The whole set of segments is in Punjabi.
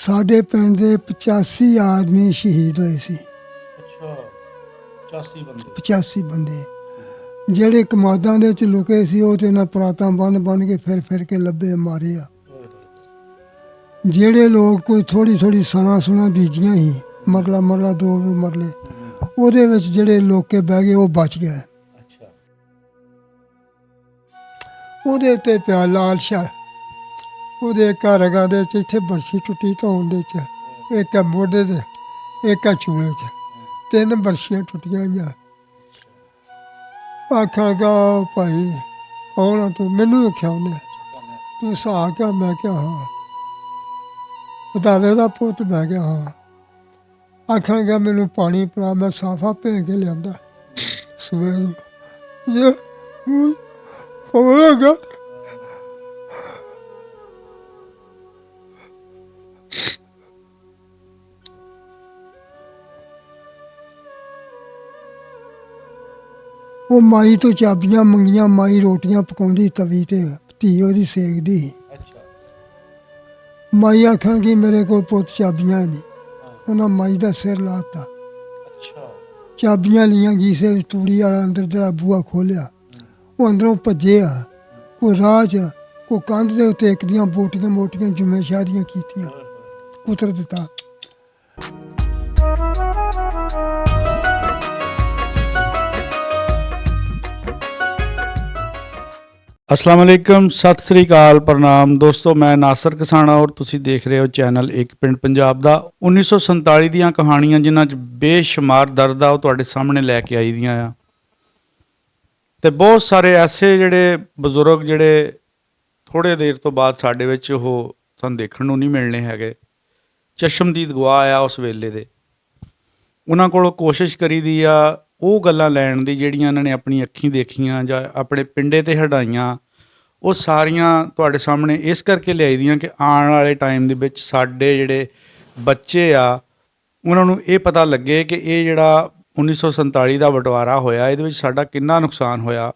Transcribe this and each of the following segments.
ਸਾਡੇ ਪਿੰਡ ਦੇ 85 ਆਦਮੀ ਸ਼ਹੀਦ ਹੋਏ ਸੀ। ਅੱਛਾ 85 ਬੰਦੇ ਜਿਹੜੇ ਕਮਾਦਾਂ ਦੇ ਵਿੱਚ ਲੁਕੇ ਸੀ, ਉਹ ਤੇ ਇਹਨਾਂ ਪਰਾਤਾਂ ਬੰਨ ਕੇ ਫਿਰ ਕੇ ਲੱਭੇ ਮਾਰੇ ਆ। ਜਿਹੜੇ ਲੋਕ ਕੋਈ ਥੋੜੀ ਸਣਾ ਬੀਜੀਆਂ ਸੀ, ਮਰਲਾ 2 ਮਰਲੇ, ਉਹਦੇ ਵਿੱਚ ਜਿਹੜੇ ਲੋਕੇ ਬਹਿ ਗਏ ਉਹ ਬਚ ਗਏ। ਅੱਛਾ ਉਹਦੇ ਉੱਤੇ ਪਿਆ ਲਾਲ ਸ਼ਾਹ, ਉਹਦੇ ਘਰ ਰਗਾ ਦੇ ਵਿੱਚ ਇੱਥੇ ਬਰਛੀ ਟੁੱਟੀ ਧੌਣ ਦੇ ਚ, ਇੱਕ ਮੋਢੇ ਤੇ, ਇੱਕ ਚੂਲੇ 'ਚ, 3 ਬਰਛੀਆਂ ਟੁੱਟੀਆਂ ਜਾਂ ਆਖਣ ਗਾ ਭਾਈ ਆਉਣਾ ਤੂੰ, ਮੈਨੂੰ ਆਖਿਆ ਉਹਨੇ ਤੂੰ ਸਾ ਕਿਆ? ਮੈਂ ਕਿਹਾ ਹਾਂ। ਬਤਾਵੇ ਦਾ ਪੁੱਤ? ਮੈਂ ਕਿਹਾ ਹਾਂ। ਆਖਣ ਗਿਆ ਮੈਨੂੰ ਪਾਣੀ ਪਿਲਾ, ਮੈਂ ਸਾਫਾ ਭੇਜ ਕੇ ਲਿਆਂਦਾ ਸਵੇਰ ਨੂੰ। ਜੇ ਹੋਵੇਗਾ ਉਹ ਮਾਈ ਤੋਂ ਚਾਬੀਆਂ ਮੰਗੀਆਂ, ਮਾਈ ਰੋਟੀਆਂ ਪਕਾਉਂਦੀ ਤਵੀ ਤੇ, ਧੀ ਉਹਦੀ ਸੇਕਦੀ। ਅੱਛਾ ਮਾਈ ਆਖਣਗੀ ਮੇਰੇ ਕੋਲ ਪੁੱਤ ਚਾਬੀਆਂ ਨਹੀਂ। ਉਹਨਾਂ ਮਾਈ ਦਾ ਸਿਰ ਲਾਤਾ। ਅੱਛਾ ਚਾਬੀਆਂ ਲੀਆਂ ਗੀਸੇ ਵਿੱਚ, ਤੂੜੀ ਵਾਲਾ ਅੰਦਰ ਜਿਹੜਾ ਬੂਹਾ ਖੋਲਿਆ, ਉਹ ਅੰਦਰੋਂ ਭੱਜੇ ਆ। ਕੋਈ ਰਾਹ 'ਚ ਕੋਈ ਕੰਧ ਦੇ ਉੱਤੇ ਇੱਕ ਦੀਆਂ ਬੋਟੀਆਂ ਮੋਟੀਆਂ ਜੁਮੇ ਸ਼ਾਦੀਆਂ ਕੀਤੀਆਂ, ਕੁਤਰ ਦਿੱਤਾ। अस्सलाम वालेकुम, सत श्री अकाल, प्रणाम दोस्तों। मैं नासर किसाना और तुसी देख रहे हो चैनल एक पिंड पंजाब दा। 1947 ਦੀਆਂ ਕਹਾਣੀਆਂ ਜਿਨ੍ਹਾਂ 'ਚ ਬੇਸ਼ੁਮਾਰ ਦਰਦ ਆ ਉਹ ਤੁਹਾਡੇ ਸਾਹਮਣੇ ਲੈ ਕੇ ਆਈ ਦੀਆਂ ਆ। ਤੇ ਬਹੁਤ ਸਾਰੇ ਐਸੇ ਜਿਹੜੇ ਬਜ਼ੁਰਗ ਜਿਹੜੇ ਥੋੜ੍ਹੇ ਦੇਰ ਤੋਂ ਬਾਅਦ ਸਾਡੇ ਵਿੱਚ ਉਹ ਸਾਨੂੰ ਦੇਖਣ ਨੂੰ ਨਹੀਂ ਮਿਲਣੇ ਹੈਗੇ, ਚਸ਼ਮਦੀਦ ਗਵਾਹ ਆ ਉਸ ਵੇਲੇ ਦੇ। ਉਹਨਾਂ ਕੋਲੋਂ ਕੋਸ਼ਿਸ਼ ਕਰੀਦੀ ਆ ਉਹ ਗੱਲਾਂ ਲੈਣ ਦੀ ਜਿਹੜੀਆਂ ਇਹਨਾਂ ਨੇ ਆਪਣੀ ਅੱਖੀਂ ਦੇਖੀਆਂ ਜਾਂ ਆਪਣੇ ਪਿੰਡੇ 'ਤੇ ਹਟਾਈਆਂ, ਉਹ ਸਾਰੀਆਂ ਤੁਹਾਡੇ ਸਾਹਮਣੇ ਇਸ ਕਰਕੇ ਲਿਆਈ ਦੀਆਂ ਕਿ ਆਉਣ ਵਾਲੇ ਟਾਈਮ ਦੇ ਵਿੱਚ ਸਾਡੇ ਜਿਹੜੇ ਬੱਚੇ ਆ ਉਹਨਾਂ ਨੂੰ ਇਹ ਪਤਾ ਲੱਗੇ ਕਿ ਇਹ ਜਿਹੜਾ 1947 ਦਾ ਬਟਵਾਰਾ ਹੋਇਆ, ਇਹਦੇ ਵਿੱਚ ਸਾਡਾ ਕਿੰਨਾ ਨੁਕਸਾਨ ਹੋਇਆ,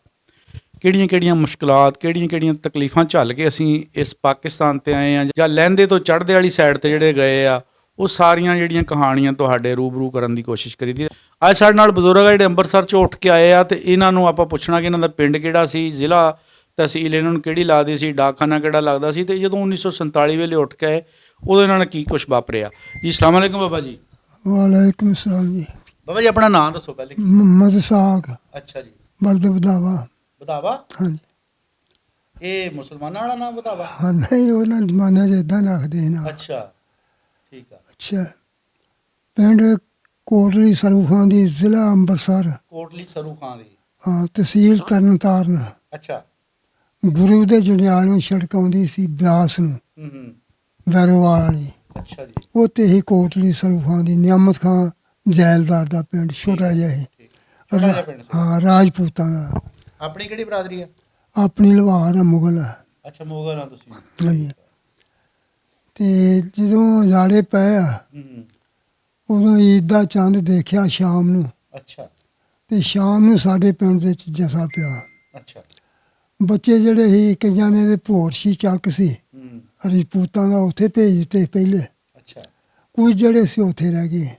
ਕਿਹੜੀਆਂ ਮੁਸ਼ਕਲਾਂ, ਕਿਹੜੀਆਂ ਤਕਲੀਫਾਂ ਝੱਲ ਕੇ ਅਸੀਂ ਇਸ ਪਾਕਿਸਤਾਨ 'ਤੇ ਆਏ ਹਾਂ ਜਾਂ ਲਹਿੰਦੇ ਤੋਂ ਚੜ੍ਹਦੇ ਵਾਲੀ ਸਾਈਡ 'ਤੇ ਜਿਹੜੇ ਗਏ ਆ, ਉਹ ਸਾਰੀਆਂ ਜਿਹੜੀਆਂ ਕਹਾਣੀਆਂ ਤੁਹਾਡੇ ਰੂਬਰੂ ਕਰਨ ਦੀ ਕੋਸ਼ਿਸ਼ ਕਰੀਦੀ। ਅੱਜ ਸਾਡੇ ਨਾਲ ਬਜ਼ੁਰਗ ਆ ਜਿਹੜੇ ਅੰਮ੍ਰਿਤਸਰ 'ਚੋਂ ਉੱਠ ਕੇ ਆਏ ਆ, ਅਤੇ ਇਹਨਾਂ ਨੂੰ ਆਪਾਂ ਪੁੱਛਣਾ ਕਿ ਇਹਨਾਂ ਦਾ ਪਿੰਡ ਕਿਹੜਾ ਸੀ, ਜ਼ਿਲ੍ਹਾ ਤਹਿਸੀਲ ਇਹਨਾਂ ਨੂੰ ਕਿਹੜੀ ਲੱਗਦੀ ਸੀ, ਡਾਕਖਾਨਾ ਕਿਹੜਾ ਲੱਗਦਾ ਸੀ, ਅਤੇ ਜਦੋਂ 1947 ਵੇਲੇ ਉੱਠ ਕੇ ਆਏ ਉਦੋਂ ਇਹਨਾਂ ਨੇ ਕੀ ਕੁਛ ਵਾਪਰਿਆ। ਜੀ ਅਸਲਾਮ ਵਾਲੇਕੁਮ ਬਾਬਾ ਜੀ। ਵਾਲੇਕੁਮ ਸਲਾਮ ਜੀ। ਬਾਬਾ ਜੀ ਆਪਣਾ ਨਾਮ ਦੱਸੋ ਪਹਿਲੇ। ਮੁਹੰਮਦ ਸਾਕ। ਅੱਛਾ ਜੀ। ਮਰਦ ਵਧਾਵਾ। ਵਧਾਵਾ? ਹਾਂਜੀ। ਇਹ ਮੁਸਲਮਾਨਾਂ ਵਾਲਾ ਨਾਮ ਵਧਾਵਾ? ਹਾਂ ਨਹੀਂ, ਉਹਨਾਂ ਜ਼ਮਾਨੇ 'ਚ ਇੱਦਾਂ ਰੱਖਦੇ ਨਾ। ਅੱਛਾ ਠੀਕ ਆ। ਅੱਛਾ। ਪਿੰਡ ਕੋਟਲੀ ਸਰੂ ਖਾਂ ਦੀ, ਜ਼ਿਲ੍ਹਾ ਅੰਮ੍ਰਿਤਸਰ। ਕੋਟਲੀ ਸਰੂ ਖਾਂ ਦੀ। ਹਾਂ, ਤਹਿਸੀਲ ਤਰਨ ਤਾਰਨ। ਅੱਛਾ। ਗੁਰੂ ਦੇ ਜੰਡਿਆਲਿਓਂ ਸੜਕ ਆਉਂਦੀ ਸੀ ਬਿਆਸ ਨੂੰ, ਵੈਰੋਵਾਲ ਵਾਲੀ। ਅੱਛਾ ਜੀ। ਉੱਥੇ ਹੀ ਕੋਟਲੀ ਸਰੂ ਖਾਂ ਦੀ, ਨਿਆਮਤ ਖਾਂ ਜੈਲਦਾਰ ਦਾ ਪਿੰਡ, ਛੋਟਾ ਜਿਹਾ ਹੀ। ਹਾਂ, ਰਾਜਪੂਤਾਂ ਦਾ। ਆਪਣੀ ਕਿਹੜੀ ਬਰਾਦਰੀ ਆ? ਆਪਣੀ ਲਵਾਰ ਆ, ਮੁਗਲ ਆ। ਅੱਛਾ, ਮੁਗਲ ਆ ਤੁਸੀਂ। ਹਾਂਜੀ। ਤੇ ਜਦੋਂ ਉਜਾੜੇ ਪਏ ਆ, ਉਦੋਂ ਈਦ ਦਾ ਚੰਦ ਦੇਖਿਆ ਸ਼ਾਮ ਨੂੰ। ਅੱਛਾ। ਤੇ ਸ਼ਾਮ ਨੂੰ ਸਾਡੇ ਪਿੰਡ ਦੇ ਵਿੱਚ ਜਸਾ ਪਿਆ। ਅੱਛਾ। ਬੱਚੇ ਜਿਹੜੇ ਸੀ, ਕਈਆਂ ਨੇ ਦੇ ਭੋਰਸ਼ੀ ਚੱਕ ਸੀ ਰਜਪੂਤਾਂ ਦਾ, ਉੱਥੇ ਭੇਜ ਦਿੱਤੇ ਪਹਿਲੇ। ਅੱਛਾ। ਕੁਝ ਜਿਹੜੇ ਸੀ ਉੱਥੇ ਰਹਿ ਗਏ।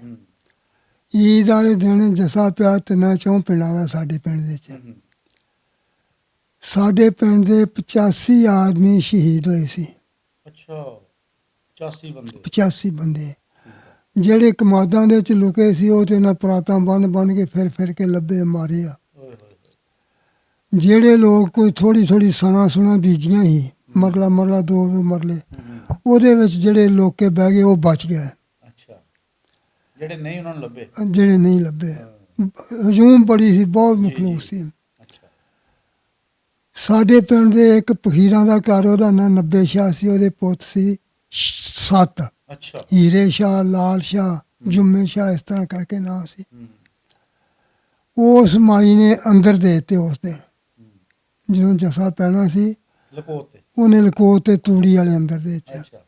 ਈਦ ਵਾਲੇ ਦਿਨ ਜਸਾ ਪਿਆ 3-4 ਪਿੰਡਾਂ ਦਾ ਸਾਡੇ ਪਿੰਡ ਦੇ ਵਿੱਚ। ਸਾਡੇ ਪਿੰਡ ਦੇ 85 ਆਦਮੀ ਸ਼ਹੀਦ ਹੋਏ ਸੀ। ਅੱਛਾ, 85 ਬੰਦੇ। 85 ਬੰਦੇ ਜਿਹੜੇ ਕਮਾਦਾਂ ਦੇ ਵਿੱਚ ਲੁਕੇ ਸੀ, ਉਹ ਤੇ ਇਹਨਾਂ ਪਰਾਤਾਂ ਬੰਨ ਕੇ ਫਿਰ ਕੇ ਲੱਭੇ ਮਾਰੇ ਆ। ਜਿਹੜੇ ਲੋਕ ਕੋਈ ਥੋੜੀ ਸਣਾ ਬੀਜੀਆਂ ਸੀ, ਮਰਲਾ 2 ਮਰਲੇ, ਉਹਦੇ ਵਿੱਚ ਜਿਹੜੇ ਲੋਕੇ ਬਹਿ ਗਏ ਉਹ ਬਚ ਗਏ। ਅੱਛਾ। ਜਿਹੜੇ ਨਹੀਂ ਉਹਨਾਂ ਨੂੰ ਲੱਭੇ। ਜਿਹੜੇ ਨਹੀਂ ਲੱਭੇ। ਹਜੂਮ ਬੜੀ ਸੀ, ਬਹੁਤ ਮਖਲੂਕ ਸੀ। ਸਾਡੇ ਪਿੰਡ ਦੇ ਇੱਕ ਫਕੀਰਾਂ ਦਾ ਘਰ, ਉਹਦਾ ਨਾਂ 90 ਸ਼ਾਹ ਸੀ, ਉਹਦੇ ਪੁੱਤ ਸੀ 7। ਅੱਛਾ। ਹੀਰੇ ਸ਼ਾਹ, ਲਾਲ ਸ਼ਾਹ, ਜੁੰਮੇ ਸ਼ਾਹ, ਇਸ ਤਰ੍ਹਾਂ ਕਰਕੇ ਨਾਂ ਸੀ। ਉਸ ਮਾਈ ਨੇ ਅੰਦਰ ਦੇ ਦਿੱਤੇ ਉਸ ਦਿਨ, ਜਦੋਂ ਜਸਾ ਪੈਣਾ ਸੀ, ਉਹਨੇ ਲਕੋਤ ਤੇ ਤੂੜੀ ਵਾਲੇ ਅੰਦਰ ਦੇ ਦਿੱਤੇ।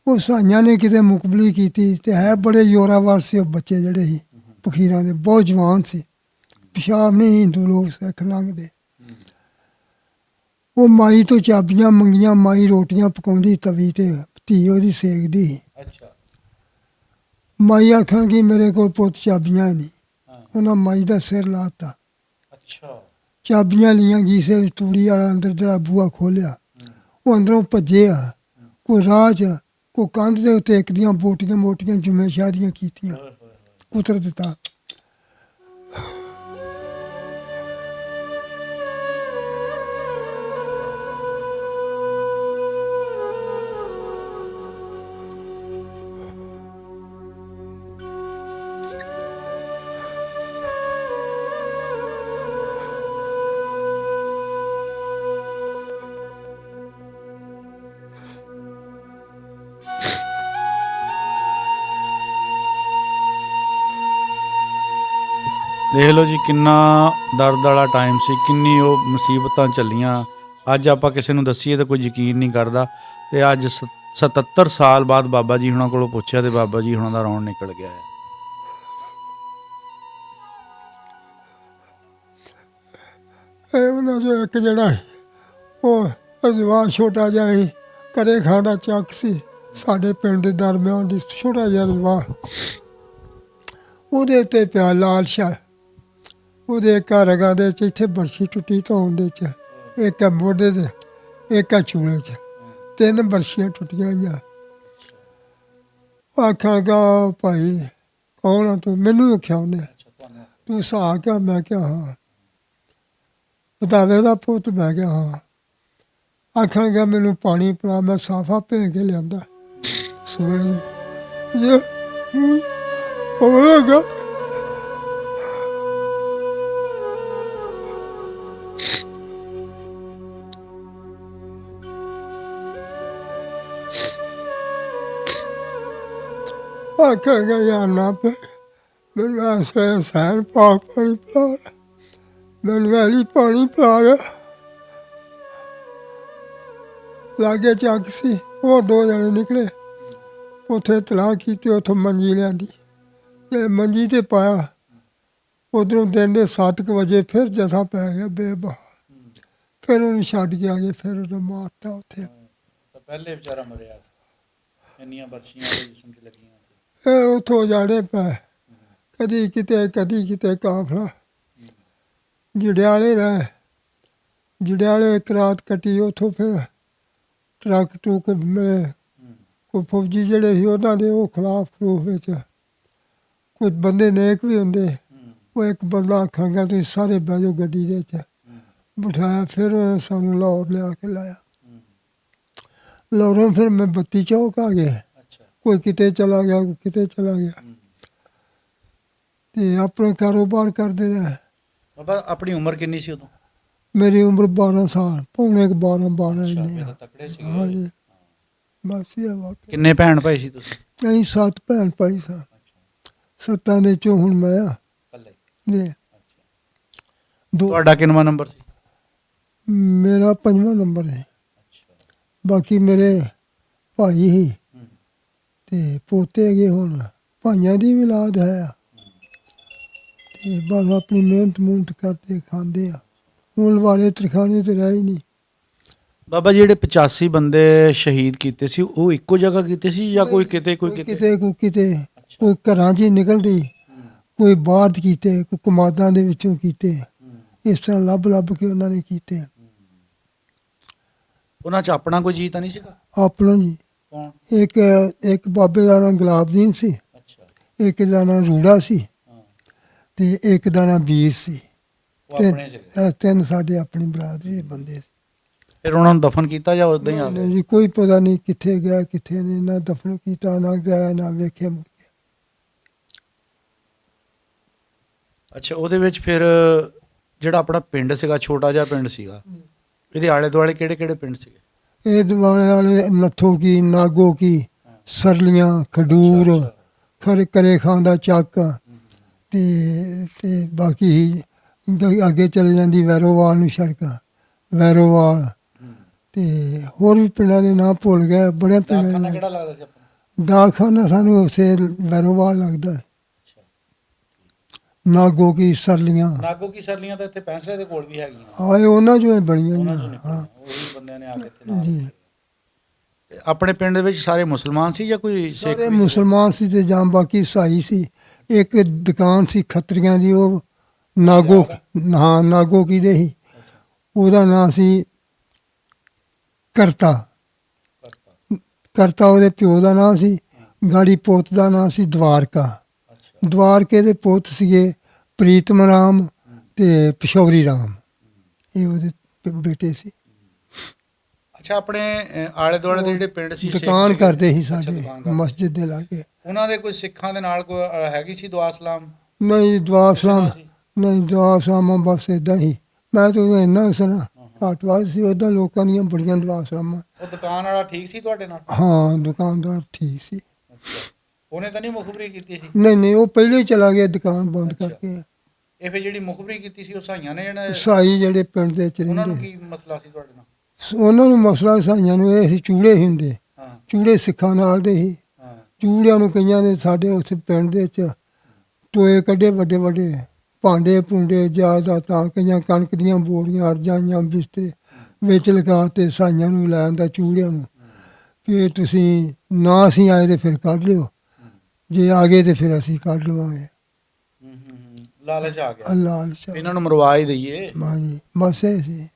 ਉਹ ਸਾਈਆਂ ਨੇ ਕਿਤੇ ਮੁਕਬਲੀ ਕੀਤੀ, ਤੇ ਹੈ ਬੜੇ ਜ਼ੋਰਾਵਰ ਸੀ ਉਹ ਬੱਚੇ ਜਿਹੜੇ ਸੀ ਫਕੀਰਾਂ ਦੇ, ਬਹੁਤ ਜਵਾਨ ਸੀ। ਪਿਸ਼ਾਬ ਨਹੀਂ ਹਿੰਦੂ ਲੋਕ ਸਿੱਖ ਲੰਘਦੇ। ਉਹ ਮਾਈ ਤੋਂ ਚਾਬੀਆਂ ਮੰਗੀਆਂ, ਮਾਈ ਰੋਟੀਆਂ ਪਕਾਉਂਦੀ ਤਵੀ ਤੇ, ਧੀ ਉਹਦੀ ਸੇਕਦੀ। ਅੱਛਾ। ਮਾਈ ਆਖਣਗੀ ਮੇਰੇ ਕੋਲ ਪੁੱਤ ਚਾਬੀਆਂ ਹੀ ਨਹੀਂ। ਹਾਂ ਉਹਨਾਂ ਮਾਈ ਦਾ ਸਿਰ ਲਾਤਾ, ਅੱਛਾ ਚਾਬੀਆਂ ਲੀਆਂ ਗੀਸੇ ਵਿੱਚ, ਤੂੜੀ ਵਾਲਾ ਅੰਦਰ ਜਿਹੜਾ ਬੂਹਾ ਖੋਲਿਆ, ਉਹ ਅੰਦਰੋਂ ਭੱਜੇ ਆ। ਕੋਈ ਰਾਹ 'ਚ ਕੋਈ ਕੰਧ ਦੇ ਉੱਤੇ ਇੱਕ ਦੀਆਂ ਬੋਟੀਆਂ ਮੋਟੀਆਂ ਜੁਮੇ ਸ਼ਾਦੀਆਂ ਕੀਤੀਆਂ, ਕੁਤਰ ਦਿੱਤਾ। ਦੇਖ ਲਓ ਜੀ ਕਿੰਨਾ ਦਰਦ ਵਾਲਾ ਟਾਈਮ ਸੀ, ਕਿੰਨੀ ਉਹ ਮੁਸੀਬਤਾਂ ਚੱਲੀਆਂ। ਅੱਜ ਆਪਾਂ ਕਿਸੇ ਨੂੰ ਦੱਸੀਏ ਤਾਂ ਕੋਈ ਯਕੀਨ ਨਹੀਂ ਕਰਦਾ। ਤੇ ਅੱਜ 77 ਸਾਲ ਬਾਅਦ ਬਾਬਾ ਜੀ ਹੁਣਾਂ ਕੋਲੋਂ ਪੁੱਛਿਆ ਤੇ ਬਾਬਾ ਜੀ ਹੁਣਾਂ ਦਾ ਰੌਣ ਨਿਕਲ ਗਿਆ ਹੈ। ਇਹ ਉਹਨਾਂ 'ਚੋਂ ਇੱਕ ਜਿਹੜਾ ਉਹ ਜਵਾਨ ਛੋਟਾ ਜਿਹਾ ਸੀ, ਘਰੇ ਖਾਂਦਾ ਚੱਕ ਸੀ, ਸਾਡੇ ਪਿੰਡ ਦੇ ਦਰਮਿਆਨ ਦੀ ਛੋਟਾ ਜਿਹਾ ਜਵਾਨ, ਉਹਦੇ ਉੱਤੇ ਪਿਆ ਲਾਲ ਸ਼ਾਹ। ਉਹਦੇ ਘਰ ਰਗਾਂ ਦੇ 'ਚ ਇੱਥੇ ਬਰਛੀ ਟੁੱਟੀ ਧੌਣ ਦੇ 'ਚ, ਇੱਕ ਆ ਮੋਢੇ 'ਤੇ, ਇੱਕ ਆ ਚੂਲੇ 'ਚ, 3 ਬਰਛੀਆਂ ਟੁੱਟੀਆਂ ਹੋਈਆਂ। ਆਖਣ ਲੱਗਾ ਭਾਈ ਕੌਣ ਆ ਤੂੰ? ਮੈਨੂੰ ਆਖਿਆ ਉਹਨੇ, ਤੂੰ ਸਾਹ ਕਿਆ? ਮੈਂ ਕਿਹਾ ਹਾਂ। ਬਤਾਵੇ ਦਾ ਪੁੱਤ? ਮੈਂ ਕਿਹਾ ਹਾਂ। ਆਖਣ ਲੱਗਾ ਮੈਨੂੰ ਪਾਣੀ ਪਿਲਾ। ਮੈਂ ਸਾਫਾ ਭੇ ਕੇ ਲਿਆਂਦਾ ਸਵੇਰ ਨੂੰ। ਲੱਗਾ ਆਖਾਂਗਾ ਯਾਰ ਨਾ ਪੈ ਮੈਨੂੰ ਆਸਰੇ ਸੈਨ ਪਾਕ ਪਾਣੀ ਪਿਲਾ, ਮੈਨੂੰ ਵਾਲੀ ਪਾਣੀ ਪਿਲਾ। ਲਾਗੇ ਚੱਕ ਸੀ, ਉਹ 2 ਜਣੇ ਨਿਕਲੇ, ਉੱਥੇ ਤਲਾਕ ਕੀਤੀ, ਉੱਥੋਂ ਮੰਜੀ ਲਿਆਂਦੀ। ਜਿਹੜੇ ਮੰਜੀ 'ਤੇ ਪਾਇਆ, ਉੱਧਰੋਂ ਦਿਨ ਦੇ 7 ਵਜੇ ਫਿਰ ਜਥਾ ਪੈ ਗਿਆ ਬੇਬਾ। ਫਿਰ ਉਹਨੂੰ ਛੱਡ ਕੇ ਆ ਗਏ, ਫਿਰ ਉਹਨੂੰ ਮਾਰਤਾ ਉੱਥੇ। ਪਹਿਲੇ ਵਿਚਾਰਾ ਮਰਿਆ, ਇੰਨੀਆਂ ਬਰਛੀਆਂ ਉਹਦੇ ਜਿਸਮ 'ਚ ਲੱਗੀਆਂ। ਫਿਰ ਉੱਥੋਂ ਜਾਣੇ ਪਏ, ਕਦੀ ਕਿਤੇ ਕਾਫਲਾ। ਜੜਿਆਲੇ ਰਹੇ, ਜੜਿਆਲੇ ਇੱਕ ਰਾਤ ਕੱਟੀ। ਉੱਥੋਂ ਫਿਰ ਟਰੱਕ ਟਰੁੱਕ ਮਿਲੇ, ਕੋਈ ਫੌਜੀ ਜਿਹੜੇ ਸੀ ਉਹਨਾਂ ਦੇ ਉਹ ਖਿਲਾਫ ਖਲੂਫ ਵਿੱਚ, ਕੁਝ ਬੰਦੇ ਨੇਕ ਵੀ ਹੁੰਦੇ। ਉਹ ਇੱਕ ਬੰਦਾ ਆਖਾਂਗਾ ਤੁਸੀਂ ਸਾਰੇ ਬਹਿ ਜਾਓ ਗੱਡੀ ਦੇ ਵਿੱਚ, ਬਿਠਾਇਆ। ਫਿਰ ਉਹਨੇ ਸਾਨੂੰ ਲਾਹੌਰ ਲਿਆ ਕੇ ਲਾਇਆ। ਲਾਹੌਰੋਂ ਫਿਰ ਮੈਂ 32 ਚੌਕ ਆ ਗਿਆ। ਕੋਈ ਕਿਤੇ ਚਲਾ ਗਿਆ, ਕੋਈ ਕਿਤੇ ਚਲਾ ਗਿਆ, ਤੇ ਆਪਣਾ ਕਾਰੋਬਾਰ ਕਰਦੇ ਰਹੇ। ਬਾਬਾ ਆਪਣੀ ਉਮਰ ਕਿੰਨੀ ਸੀ ਉਦੋਂ? ਮੇਰੀ ਉਮਰ 12 ਸਾਲ, ਪੌਣੇ 12 ਇੰਨੇ। ਹਾਂਜੀ ਬਸ ਇਹ ਵਾਕਿਆ। ਕਿੰਨੇ ਭੈਣ ਭਾਈ ਸੀ ਤੁਸੀਂ? ਅਸੀਂ 7 ਭੈਣ ਭਾਈ ਸਾਂ। 7 ਦੇ 'ਚੋਂ ਹੁਣ ਮੈਂ ਆ ਜੀ। ਤੁਹਾਡਾ ਕਿੰਨਵਾਂ ਨੰਬਰ ਸੀ? ਮੇਰਾ 5ਵਾਂ ਨੰਬਰ ਹੈ। ਬਾਕੀ ਮੇਰੇ ਭਾਈ ਸੀ ਤੇ ਪੋਤੇ ਹੈਗੇ। ਹੁਣ ਭਾਈਆਂ ਦੀ ਵੀ ਔਲਾਦ ਹੈ, ਤੇ ਬਸ ਆਪਣੀ ਮਿਹਨਤ ਕਰਦੇ ਖਾਂਦੇ ਆ। ਹੁਣ ਵਾਲੇ ਤਰਖਾਣੇ ਤੇ ਰਹੇ ਹੀ ਨਹੀਂ। ਬਾਬਾ ਜਿਹੜੇ 85 ਬੰਦੇ ਸ਼ਹੀਦ ਕੀਤੇ ਸੀ, ਉਹ ਇੱਕੋ ਜਗ੍ਹਾ ਕੀਤੇ ਸੀ ਜਾਂ ਕੋਈ ਕਿਤੇ ਕੋਈ ਘਰਾਂ 'ਚ ਹੀ ਨਿਕਲਦੀ, ਕੋਈ ਬਾਹਰ ਕੀਤੇ, ਕੋਈ ਕਮਾਦਾਂ ਦੇ ਵਿੱਚੋਂ ਕੀਤੇ। ਇਸ ਤਰ੍ਹਾਂ ਲੱਭ ਕੇ ਉਹਨਾਂ ਨੇ ਕੀਤੇ। ਉਹਨਾਂ 'ਚ ਆਪਣਾ ਕੋਈ ਜੀ ਤਾਂ ਨਹੀਂ ਸੀਗਾ? ਆਪਣਾ ਜੀ ਇੱਕ ਬਾਬੇ ਦਾ ਨਾਂ ਗੁਲਾਬਦੀਨ ਸੀ, ਇੱਕ ਦਾ ਨਾਂ ਰੂੜਾ ਸੀ, ਤੇ ਇੱਕ ਦਾ ਨਾਂ ਵੀਰ ਸੀ। 3 ਸਾਡੇ ਆਪਣੀ ਬਰਾਦਰੀ ਦੇ ਬੰਦੇ ਸੀ। ਫਿਰ ਉਹਨਾਂ ਨੂੰ ਦਫਨ ਕੀਤਾ ਜਾਂ ਉਦਾਂ ਹੀ ਆ ਗਏ? ਜੀ ਕੋਈ ਪਤਾ ਨਹੀਂ ਕਿੱਥੇ ਗਿਆ ਕਿੱਥੇ ਨਹੀਂ, ਨਾ ਦਫਨ ਕੀਤਾ, ਨਾ ਗਿਆ, ਨਾ ਵੇਖਿਆ ਮੁੜ ਕੇ। ਅੱਛਾ, ਉਹਦੇ ਵਿੱਚ ਫਿਰ ਜਿਹੜਾ ਆਪਣਾ ਪਿੰਡ ਸੀਗਾ, ਛੋਟਾ ਜਿਹਾ ਪਿੰਡ ਸੀਗਾ, ਇਹਦੇ ਆਲੇ ਦੁਆਲੇ ਕਿਹੜੇ ਪਿੰਡ ਸੀਗੇ? ਇਹ ਦੁਆਲੇ ਵਾਲੇ ਨੱਥੋ ਕੀ, ਨਾਗੋ ਕੀ, ਸਰਲੀਆਂ, ਖਡੂਰ, ਕਰੇ ਖਾਂ ਦਾ ਚੱਕ, ਤੇ ਬਾਕੀ ਅੱਗੇ ਚਲੇ ਜਾਂਦੀ ਵੈਰੋਵਾਲ ਨੂੰ ਸੜਕ, ਵੈਰੋਵਾਲ, ਤੇ ਹੋਰ ਵੀ ਪਿੰਡਾਂ ਦੇ ਨਾਂ ਭੁੱਲ ਗਏ। ਬੜੇ ਪਿੰਡਾਂ ਦੇ ਕਿਹੜਾ ਲੱਗਦਾ ਸੀ ਆਪਣਾ? ਡਾਕਖਾਨਾ ਸਾਨੂੰ ਉੱਥੇ ਵੈਰੋਵਾਲ ਲੱਗਦਾ। ਨਾਗੋ ਕੀ ਸਰਲੀਆਂ ਤਾਂ ਇੱਥੇ ਪੈਂਸਲੇ ਦੇ ਕੋਲ ਵੀ ਹੈਗੀਆਂ। ਹਾਂ, ਇਹ ਉਹਨਾਂ ਚੋਂ ਬਣੀਆਂ। ਹਾਂ, ਉਹੀ ਬੰਦਿਆਂ ਨੇ ਆ ਕੇ ਇੱਥੇ ਜੀ। ਆਪਣੇ ਪਿੰਡ ਦੇ ਵਿੱਚ ਸਾਰੇ ਮੁਸਲਮਾਨ ਸੀ ਜਾਂ ਕੋਈ ਸਿੱਖ ਸਾਰੇ ਵੀ? ਮੁਸਲਮਾਨ ਸੀ ਤੇ ਜਾਂ ਬਾਕੀ ਈਸਾਈ ਸੀ। ਇੱਕ ਦੁਕਾਨ ਸੀ ਖੱਤਰੀਆਂ ਦੀ, ਉਹ ਨਾਗੋ, ਹਾਂ ਨਾਗੋ ਕੀ ਦੇ ਸੀ, ਉਹਦਾ ਨਾਂ ਸੀ ਕਰਤਾ। ਕਰਤਾ ਉਹਦੇ ਪਿਓ ਦਾ ਨਾਂ ਸੀ। ਗਾੜੀ ਪੁੱਤ ਦਾ ਨਾਂ ਸੀ ਦਵਾਰਕਾ। ਦਵਾਰਕੇ ਦੇ ਪੁੱਤ ਸੀਗੇ ਪ੍ਰੀਤਮ ਰਾਮ ਤੇ ਪਿਸ਼ੌਰੀ ਰਾਮ, ਇਹ ਉਹਦੇ ਬੇਟੇ ਸੀ। ਅੱਛਾ, ਆਪਣੇ ਆਲੇ ਦੁਆਲੇ ਦੇ ਜਿਹੜੇ ਪਿੰਡ ਸੀ ਸਿੱਖ ਦੁਕਾਨ ਸੀਗੇ? ਕਰਦੇ ਸੀ ਅੱਛਾ, ਸਾਡੇ ਦੁਕਾਨ ਕਰਦੇ। ਮਸਜਿਦ ਦੇ ਲਾਗੇ। ਉਹਨਾਂ ਦੇ ਕੋਈ ਸਿੱਖਾਂ ਦੇ ਨਾਲ ਕੋਈ ਹੈਗੀ ਸੀ ਦੁਆ ਸਲਾਮ? ਨਹੀਂ ਦੁਆ ਸਲਾਮ, ਸੀ? ਨਹੀਂ ਦੁਆ ਸਲਾਮਾਂ ਬਸ ਇਦਾਂ ਹੀ। ਮੈਂ ਤਾਂ ਉਹਦਾ ਇੰਨਾ ਸੁਣਾ ਘੱਟ ਵੱਧ ਸੀ, ਉੱਦਾਂ ਲੋਕਾਂ ਦੀਆਂ ਬੜੀਆਂ ਦੁਆ ਸਲਾਮਾਂ। ਉਹ ਦੁਕਾਨ ਵਾਲਾ ਠੀਕ ਸੀ ਤੁਹਾਡੇ ਨਾਲ? ਹਾਂ ਦੁਕਾਨਦਾਰ ਠੀਕ ਸੀ। ਅੱਛਾ, ਉਹਨੇ ਤਾਂ ਨਹੀਂ ਮੁਖਬਰੀ ਕੀਤੀ ਸੀ? ਨਹੀਂ ਨਹੀਂ, ਉਹ ਪਹਿਲੇ ਹੀ ਚਲਾ ਗਿਆ ਦੁਕਾਨ ਬੰਦ ਅੱਛਾ। ਕਰਕੇ। ਇਹ ਫਿਰ ਜਿਹੜੀ ਮੁਖਬਰੀ ਕੀਤੀ ਸੀ ਉਹ ਸਾਈਆਂ ਨੇ ਜਿਹੜਾ, ਸਾਈ ਜਿਹੜੇ ਪਿੰਡ ਦੇ ਚ ਉਹਨਾਂ ਨੂੰ ਰਹਿੰਦੇ, ਕੀ ਮਸਲਾ ਸੀ ਤੁਹਾਡੇ ਨਾਲ? ਉਹਨਾਂ ਨੂੰ ਮਸਲਾ ਸਾਈਆਂ ਨੂੰ ਇਹ ਸੀ, ਚੂੜੇ ਸੀ ਹੁੰਦੇ, ਹਾਂ ਚੂੜੇ ਸਿੱਖਾਂ ਨਾਲ ਦੇ ਸੀ। ਹਾਂ ਚੂੜਿਆਂ ਨੂੰ ਕਈਆਂ ਨੇ ਸਾਡੇ ਉੱਥੇ ਪਿੰਡ ਦੇ ਵਿੱਚ ਟੋਏ ਕੱਢੇ ਵੱਡੇ ਵੱਡੇ, ਭਾਂਡੇ ਭੁੰਡੇ ਜਾਇਦਾਦਾਂ, ਕਈਆਂ ਕਣਕ ਦੀਆਂ ਬੋਰੀਆਂ, ਰਜਾਈਆਂ, ਬਿਸਤਰੇ ਵਿੱਚ ਲਗਾ ਤੇ ਸਾਈਆਂ ਨੂੰ ਲੈ ਆਂਦਾ ਚੂੜਿਆਂ ਨੂੰ, ਕਿ ਤੁਸੀਂ ਨਾ ਅਸੀਂ ਆਏ ਤੇ ਫਿਰ ਕੱਢ ਲਿਓ, ਜੇ ਆ ਗਏ ਤੇ ਫਿਰ ਅਸੀਂ ਕੱਢ ਲਵਾਂਗੇ। ਲਾਲਚ ਆ ਗਿਆ, ਅੱਲਾਹ ਇਹਨਾਂ ਨੂੰ ਮਰਵਾ ਹੀ ਦਈਏ। ਜੀ ਬਸ ਇਹ ਸੀ।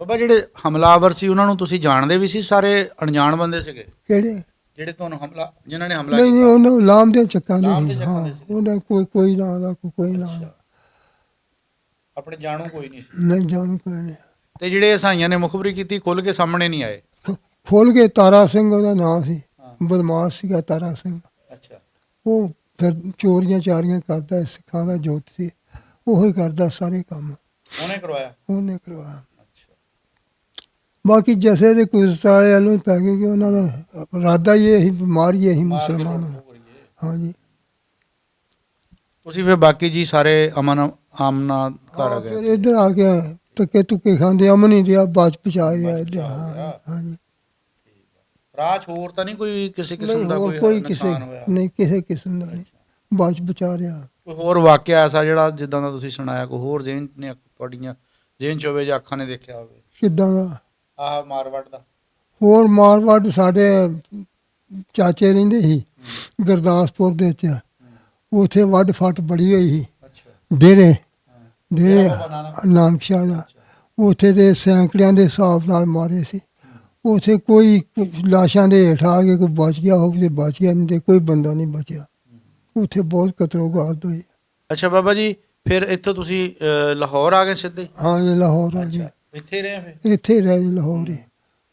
ਬਾਬਾ ਜਿਹੜੇ ਹਮਲਾਵਰ ਸੀ ਉਹਨਾਂ ਨੂੰ ਤੁਸੀਂ ਜਾਣਦੇ ਵੀ ਸੀ? ਸਾਰੇ ਅਣਜਾਣ ਬੰਦੇ ਸੀਗੇ ਕਿਹੜੇ? ਜਿਹੜੇ ਤੁਹਾਨੂੰ ਹਮਲਾ, ਜਿਨ੍ਹਾਂ ਨੇ ਹਮਲਾ ਨਹੀਂ ਨਹੀਂ, ਕੀਤਾ? ਉਹਨੂੰ ਲਾਮ ਦੇ ਚੱਕਾਂ ਲਾਮ ਦੇ ਦੇ ਸੀ। ਚੱਕਾਂ ਹਾਂ ਦੇ ਸੀ। ਉਹਦਾ ਕੋਈ ਨਾਂ ਦਾ ਕੋਈ ਨਾਂ ਦਾ ਆਪਣੇ ਜਾਣੂ ਕੋਈ ਨਹੀਂ ਸੀ? ਨਹੀਂ, ਜਾਣੂ ਕੋਈ ਨਹੀਂ। ਤੇ ਜਿਹੜੇ ਸਾਈਆਂ ਨੇ ਮੁਖਬਰੀ ਕੀਤੀ ਖੁੱਲ ਕੇ ਸਾਹਮਣੇ ਨਹੀਂ ਆਏ? ਖੋਲ ਕੇ ਤਾਰਾ ਸਿੰਘ ਉਹਦਾ ਨਾਂ ਸੀ, ਹਾਂ। ਬਦਮਾਸ਼ ਸੀਗਾ ਤਾਰਾ ਸਿੰਘ। ਅੱਛਾ, ਉਹ ਫਿਰ ਚੋਰੀਆਂ ਚਾਰੀਆਂ ਕਰਦਾ, ਸਿੱਖਾਂ ਦਾ ਜੋਤ ਸੀ, ਉਹੀ ਕਰਦਾ ਸਾਰੇ ਕੰਮ, ਉਹਨੇ ਕਰਵਾਇਆ? ਉਹਨੇ ਕਰਵਾਇਆ। ਅੱਛਾ, ਬਾਕੀ ਜਸੇ ਦੇ ਕੁਦਰਤ ਵਾਲੇ ਵੱਲੋਂ ਹੀ ਪੈ ਗਏ ਕਿ ਉਹਨਾਂ ਦਾ ਇਰਾਦਾ ਹੀ ਇਹ ਸੀ, ਬਿਮਾਰੀ ਇਹੀ ਮਾਰ ਕੇ ਮੁਸਲਮਾਨ ਲੁੱਟ ਨੂੰ। ਖੋਹ ਕਰੀਏ। ਹਾਂਜੀ। ਤੁਸੀਂ ਫਿਰ ਬਾਕੀ ਜੀ ਸਾਰੇ ਅਮਨ ਆਮਨਾ ਘਰ ਆ ਫਿਰ ਗਏ? ਇੱਧਰ ਆ ਕੇ ਧੱਕੇ ਧੁੱਕੇ ਖਾਂਦੇ, ਅਮਨ ਹੀ ਰਿਹਾ, ਬਾਜ ਪਚਾ ਰਿਹਾ ਬਚ ਇੱਧਰ। ਬਚਾ ਹੋ ਗਿਆ। ਹਾਂਜੀ। ਰਾਜ ਹੋਰ ਤਾਂ ਨਹੀਂ ਕੋਈ ਕਿਸੇ ਕਿਸਮ ਨਹੀਂ ਦਾ ਹੋਰ ਕੋਈ ਕਿਸੇ, ਨੁਕਸਾਨ ਹੋਇਆ? ਨਹੀਂ ਕਿਸੇ ਕਿਸਮ ਦਾ ਨਹੀਂ, ਬਾਜ ਬਚਾ ਰਿਹਾ। ਕੋਈ ਹੋਰ ਵਾਕਿਆ ਐਸਾ ਜਿਹੜਾ ਜਿੱਦਾਂ ਦਾ ਤੁਸੀਂ ਸੁਣਾਇਆ, ਕੋਈ ਹੋਰ ਜ਼ਿਹਨ ਨੇ ਤੁਹਾਡੀਆਂ ਜ਼ਿਹਨ 'ਚ ਹੋਵੇ ਜਾਂ ਅੱਖਾਂ ਨੇ ਦੇਖਿਆ ਹੋਵੇ? ਕਿੱਦਾਂ ਦਾ? ਆਹ ਮਾਰਵਾੜ ਦਾ? ਹੋਰ ਮਾਰਵਾੜ ਸਾਡੇ ਚਾਚੇ ਰਹਿੰਦੇ ਸੀ ਗੁਰਦਾਸਪੁਰ ਦੇ ਵਿੱਚ, ਉੱਥੇ ਵੱਢ ਫੱਟ ਬੜੀ ਹੋਈ ਸੀ। ਅੱਛਾ, ਡੇਰੇ ਹਾਂ। ਡੇਰੇ ਡੇਰਾ ਬਾਬਾ ਨਾਨਕ? ਨਾਨਕ ਸ਼ਾਹ ਦਾ, ਉੱਥੇ ਦੇ ਸੈਂਕੜਿਆਂ ਦੇ ਹਿਸਾਬ ਨਾਲ ਮਾਰੇ ਸੀ। ਉੱਥੇ ਕੋਈ ਲਾਸ਼ਾਂ ਦੇ ਹੇਠ ਆ ਕੇ ਕੋਈ ਬਚ ਗਿਆ ਹੋਵੇ ਤੇ ਬਚ ਗਿਆ, ਨਹੀਂ ਤੇ ਕੋਈ ਬੰਦਾ ਨਹੀਂ ਬਚਿਆ। ਉੱਥੇ ਬਹੁਤ ਕਤਲੋ ਗਾਰਦ ਹੋਈ। ਅੱਛਾ ਬਾਬਾ ਜੀ, ਫਿਰ ਇੱਥੋਂ ਤੁਸੀਂ ਲਾਹੌਰ ਆ ਗਏ ਸਿੱਧੇ? ਹਾਂ ਇਹ ਲਾਹੌਰ ਆ ਗਏ, ਇੱਥੇ ਹੀ ਰਹੇ ਫਿਰ? ਇੱਥੇ ਹੀ ਰਹਿ ਜੀ ਲਾਹੌਰ ਹੀ,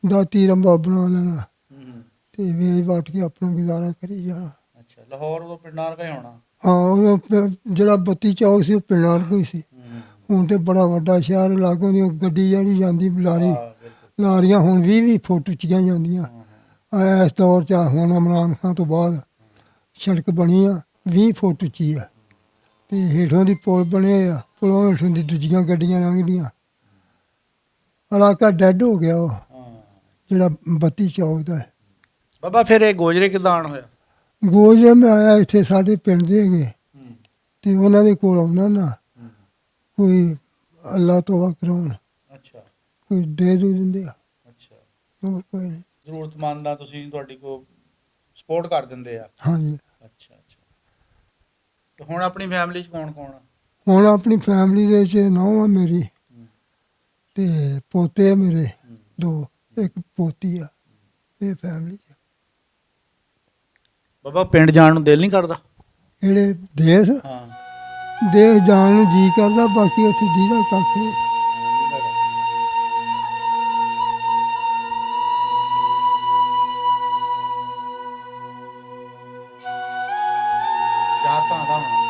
ਦਾਤੀ ਰੰਬਾ ਬਣਾ ਲੈਣਾ ਹੂੰ। ਤੇ ਵੇਚ ਵੱਟ ਕੇ ਆਪਣਾ ਗੁਜ਼ਾਰਾ ਕਰੀ ਜਾਣਾ। ਅੱਛਾ, ਲਾਹੌਰ ਉਦੋਂ ਪਿੰਡਾਂ ਵਰਗਾ ਹੀ ਹੋਣਾ? ਹਾਂ ਉਹ ਜਿਹੜਾ ਬੱਤੀ ਚੌਕ ਸੀ ਉਹ ਪਿੰਡਾਂ ਕੋਈ ਸੀ। ਹੂੰ। ਹੁਣ ਤੇ ਬੜਾ ਵੱਡਾ ਸ਼ਹਿਰ, ਲਾਗੋਂ ਦੀ ਗੱਡੀ ਜਿਹੜੀ ਜਾਂਦੀ ਲਾਰੀ, ਹਾਂ, ਬਿਲਕੁਲ। ਲਾਰੀਆਂ ਹੁਣ 20-20 ਫੁੱਟ ਉੱਚੀਆਂ ਜਾਂਦੀਆਂ। ਆ ਇਸ ਦੌਰ 'ਚ ਹੁਣ ਇਮਰਾਨ ਖਾਨ ਤੋਂ ਬਾਅਦ ਸੜਕ ਬਣੀ ਆ 20 ਫੁੱਟ ਉੱਚੀ ਆ, ਤੇ ਹੇਠੋਂ ਦੀ ਪੁਲ ਬਣੇ ਆ, ਪੁਲੋਂ ਹੇਠੋਂ ਦੀ ਦੂਜੀਆਂ ਗੱਡੀਆਂ ਲੰਘਦੀਆਂ। ਇਲਾਕਾ ਡੈੱਡ ਹੋ ਗਿਆ ਉਹ ਹਾਂ। ਜਿਹੜਾ ਬੱਤੀ ਚੌਕ ਦਾ ਹੈ। ਬਾਬਾ ਫਿਰ ਇਹ ਗੋਜਰੇ ਕਿੱਦਾਂ ਆਉਣ ਹੋਇਆ? ਗੋਜ ਮੈਂ ਆਇਆ ਇੱਥੇ ਸਾਡੇ ਪਿੰਡ ਦੇ ਹੈਗੇ, ਹੂੰ। ਤੇ ਉਹਨਾਂ ਦੇ ਕੋਲ ਆਉਣਾ ਨਾ, ਹੂੰ। ਕੋਈ ਅੱਲਾ ਤੋਬਾ ਕਰਾਉਣ, ਅੱਛਾ ਕੋਈ ਦੇ ਦੂ ਦਿੰਦੇ ਆ, ਅੱਛਾ, ਹੋਰ ਕੋਈ ਨਹੀਂ। ਜ਼ਰੂਰਤਮੰਦ ਆ ਤੁਸੀਂ, ਤੁਹਾਡੀ ਕੋ ਸਪੋਰਟ ਕਰ ਦਿੰਦੇ ਆ? ਹਾਂਜੀ। ਅੱਛਾ ਅੱਛਾ। ਤੇ ਹੁਣ ਆਪਣੀ ਫੈਮਿਲੀ 'ਚ ਕੌਣ ਕੌਣ ਆ? ਹੁਣ ਆਪਣੀ ਫੈਮਿਲੀ ਦੇ ਵਿੱਚ ਨੂੰਹ ਆ ਮੇਰੀ, ਤੇ ਪੋਤੇ ਆ ਮੇਰੇ ਦੋ, ਇੱਕ ਪੋਤੀ ਆ, ਇਹ ਫੈਮਿਲੀ 'ਚ। ਬਾਬਾ ਪਿੰਡ ਜਾਣ ਨੂੰ ਦਿਲ ਨਹੀਂ ਕਰਦਾ? ਜਿਹੜੇ ਦੇਸ਼ ਹਾਂ। ਦੇਸ਼ ਜਾਣ ਨੂੰ ਜੀ ਕਰਦਾ, ਬਾਕੀ ਉੱਥੇ ਦੀਦਾ ਕੱਖ ਨਹੀਂ। ਜਾ ਤਾਂ ਆਦਾ ਹੋਣਾ।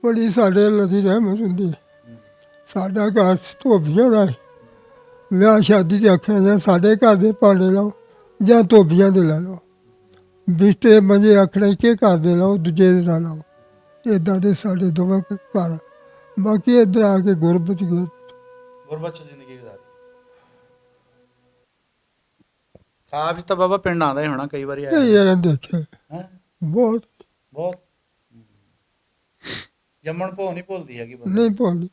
ਬੜੀ ਸਾਡੇ ਲੱਦੀ ਰਹਿਮਤ ਹੁੰਦੀ ਹੈ। ਸਾਡਾ ਘਰ ਧੋਬੀਆਂ ਦਾ ਹੈ। ਵਿਆਹ ਸ਼ਾਦੀ ਦੇ ਆਖਿਆ ਜਾਂ ਸਾਡੇ ਘਰ ਦੇ ਭਾਂਡੇ ਲਓ ਜਾਂ ਧੋਬੀਆਂ ਦੇ ਲੈ ਲਓ, ਬਿਸਤਰੇ ਮੰਜੇ ਆਖਣੇ ਕਿ ਘਰ ਦੇ ਲਓ, ਦੂਜੇ ਦੇ ਨਾ ਲਓ। ਇੱਦਾਂ ਦੇ ਸਾਡੇ ਦੋਵੇਂ ਘਰ। ਬਾਕੀ ਇੱਧਰ ਆ ਕੇ ਗੁਰਬਤ ਗੁਰਬਤ 'ਚ ਜ਼ਿੰਦਗੀ ਗੁਜ਼ਾਰੀ। ਖਾਬ 'ਚ ਤਾਂ ਬਾਬਾ ਪਿੰਡ ਆਉਂਦਾ ਹੀ ਹੋਣਾ, ਕਈ ਵਾਰੀ ਆਇਆ? ਇਹ ਯਾਰ ਦੇਖਿਆ ਹੈਂ? ਬਹੁਤ। ਬਹੁਤ। ਜੰਮਣ ਭੋ ਨਹੀਂ ਭੁੱਲਦੀ ਹੈਗੀ ਬੰਦਾ। ਨਹੀਂ ਭੁੱਲਦੇ,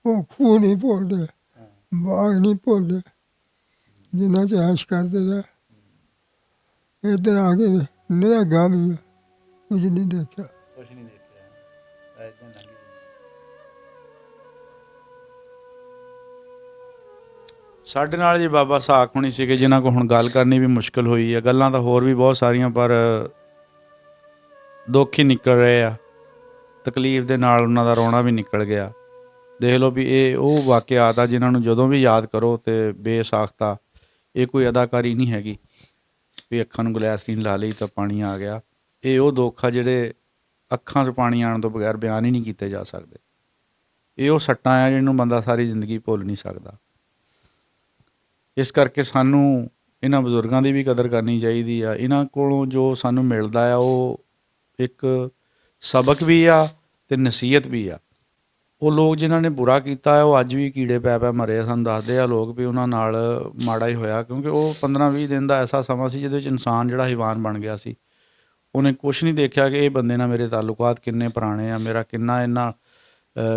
ਉਹ ਖੂਹ ਨਹੀਂ ਭੁੱਲਦੇ, ਹਾਂ। ਬਾਗ ਨਹੀਂ ਭੁੱਲਦੇ, ਜਿੰਨਾ ਚ ਐਸ਼ ਕਰਦੇ ਰਹੇ। ਇੱਧਰ ਆ ਕੇ ਨਿਹਰਾ ਗਮ ਹੀ ਆ, ਕੁਝ ਨਹੀਂ ਦੇਖਿਆ। ਕੁਛ ਨਹੀਂ ਦੇਖਿਆ, ਐਦਾਂ ਲੰਘ ਗਈ। ਸਾਡੇ ਨਾਲ ਜੀ ਬਾਬਾ ਸਾਖ ਹੋਣੀ ਸੀਗੇ, ਜਿਨ੍ਹਾਂ ਕੋਲ ਹੁਣ ਗੱਲ ਕਰਨੀ ਵੀ ਮੁਸ਼ਕਲ ਹੋਈ ਹੈ। ਗੱਲਾਂ ਤਾਂ ਹੋਰ ਵੀ ਬਹੁਤ ਸਾਰੀਆਂ, ਪਰ ਦੁੱਖ ਹੀ ਨਿਕਲ ਰਹੇ ਆ। ਤਕਲੀਫ ਦੇ ਨਾਲ ਉਹਨਾਂ ਦਾ ਰੋਣਾ ਵੀ ਨਿਕਲ ਗਿਆ। ਦੇਖ ਲਓ ਵੀ ਇਹ ਉਹ ਵਾਕਿਆਤ ਆ ਜਿਨ੍ਹਾਂ ਨੂੰ ਜਦੋਂ ਵੀ ਯਾਦ ਕਰੋ ਤੇ ਬੇਸਾਖਤਾ, ਇਹ ਕੋਈ ਅਦਾਕਾਰੀ ਨਹੀਂ ਹੈਗੀ ਵੀ ਅੱਖਾਂ ਨੂੰ ਗਲੈਸਰੀਨ ਲਾ ਲਈ ਤਾਂ ਪਾਣੀ ਆ ਗਿਆ। ਇਹ ਉਹ ਦੁੱਖ ਆ ਜਿਹੜੇ ਅੱਖਾਂ 'ਚ ਪਾਣੀ ਆਉਣ ਤੋਂ ਬਗੈਰ ਬਿਆਨ ਹੀ ਨਹੀਂ ਕੀਤੇ ਜਾ ਸਕਦੇ। ਇਹ ਉਹ ਸੱਟਾਂ ਆ ਜਿਹਨੂੰ ਬੰਦਾ ਸਾਰੀ ਜ਼ਿੰਦਗੀ ਭੁੱਲ ਨਹੀਂ ਸਕਦਾ। ਇਸ ਕਰਕੇ ਸਾਨੂੰ ਇਹਨਾਂ ਬਜ਼ੁਰਗਾਂ ਦੀ ਵੀ ਕਦਰ ਕਰਨੀ ਚਾਹੀਦੀ ਆ। ਇਹਨਾਂ ਕੋਲੋਂ ਜੋ ਸਾਨੂੰ ਮਿਲਦਾ ਆ ਉਹ ਇੱਕ ਸਬਕ ਵੀ ਆ ਅਤੇ ਨਸੀਹਤ ਵੀ ਆ। ਉਹ ਲੋਕ ਜਿਨ੍ਹਾਂ ਨੇ ਬੁਰਾ ਕੀਤਾ ਹੈ ਉਹ ਅੱਜ ਵੀ ਕੀੜੇ ਪੈ ਪੈ ਮਰੇ ਆ। ਸਾਨੂੰ ਦੱਸਦੇ ਆ ਲੋਕ ਵੀ ਉਹਨਾਂ ਨਾਲ ਮਾੜਾ ਹੀ ਹੋਇਆ, ਕਿਉਂਕਿ ਉਹ 15-20 ਦਿਨ ਦਾ ਐਸਾ ਸਮਾਂ ਸੀ ਜਿਹਦੇ ਵਿੱਚ ਇਨਸਾਨ ਜਿਹੜਾ ਹੈਵਾਨ ਬਣ ਗਿਆ ਸੀ। ਉਹਨੇ ਕੁਛ ਨਹੀਂ ਦੇਖਿਆ ਕਿ ਇਹ ਬੰਦੇ ਨਾਲ ਮੇਰੇ ਤਾਲੁਕਾਤ ਕਿੰਨੇ ਪੁਰਾਣੇ ਆ, ਮੇਰਾ ਕਿੰਨਾ ਇਹਨਾਂ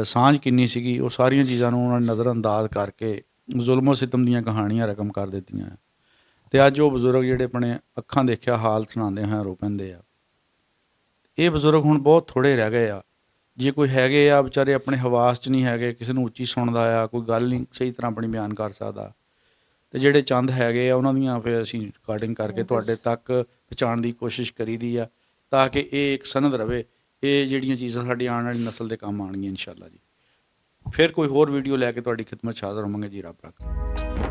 ਸਾਂਝ ਕਿੰਨੀ ਸੀਗੀ। ਉਹ ਸਾਰੀਆਂ ਚੀਜ਼ਾਂ ਨੂੰ ਉਹਨਾਂ ਨੇ ਨਜ਼ਰਅੰਦਾਜ਼ ਕਰਕੇ ਜ਼ੁਲਮੋ ਸਿਤਮ ਦੀਆਂ ਕਹਾਣੀਆਂ ਰਕਮ ਕਰ ਦਿੱਤੀਆਂ। ਅਤੇ ਅੱਜ ਉਹ ਬਜ਼ੁਰਗ ਜਿਹੜੇ ਆਪਣੇ ਅੱਖਾਂ ਦੇਖਿਆ ਹਾਲ ਸੁਣਾਉਂਦੇ ਹੋਏ ਰੋ ਪੈਂਦੇ ਆ। ਇਹ ਬਜ਼ੁਰਗ ਹੁਣ ਬਹੁਤ ਥੋੜ੍ਹੇ ਰਹਿ ਗਏ ਆ। ਜੇ ਕੋਈ ਹੈਗੇ ਆ ਵਿਚਾਰੇ ਆਪਣੇ ਹਵਾਸ 'ਚ ਨਹੀਂ ਹੈਗੇ, ਕਿਸੇ ਨੂੰ ਉੱਚੀ ਸੁਣਦਾ ਆ, ਕੋਈ ਗੱਲ ਨਹੀਂ ਸਹੀ ਤਰ੍ਹਾਂ ਆਪਣੀ ਬਿਆਨ ਕਰ ਸਕਦਾ। ਅਤੇ ਜਿਹੜੇ ਚੰਦ ਹੈਗੇ ਆ ਉਹਨਾਂ ਦੀਆਂ ਫਿਰ ਅਸੀਂ ਰਿਕਾਰਡਿੰਗ ਕਰਕੇ ਤੁਹਾਡੇ ਤੱਕ ਪਹੁੰਚਾਉਣ ਦੀ ਕੋਸ਼ਿਸ਼ ਕਰੀਦੀ ਆ, ਤਾਂ ਕਿ ਇਹ ਇੱਕ ਸਨਦ ਰਵੇ। ਇਹ ਜਿਹੜੀਆਂ ਚੀਜ਼ਾਂ ਸਾਡੀ ਆਉਣ ਵਾਲੀ ਨਸਲ ਦੇ ਕੰਮ ਆਉਣਗੀਆਂ ਇਨਸ਼ਾਅੱਲਾ ਜੀ। ਫਿਰ ਕੋਈ ਹੋਰ ਵੀਡੀਓ ਲੈ ਕੇ ਤੁਹਾਡੀ ਖਿਦਮਤ 'ਚ ਹਾਜ਼ਰ ਹੋਵਾਂਗੇ ਜੀ। ਰੱਬ ਰੱਖਾ।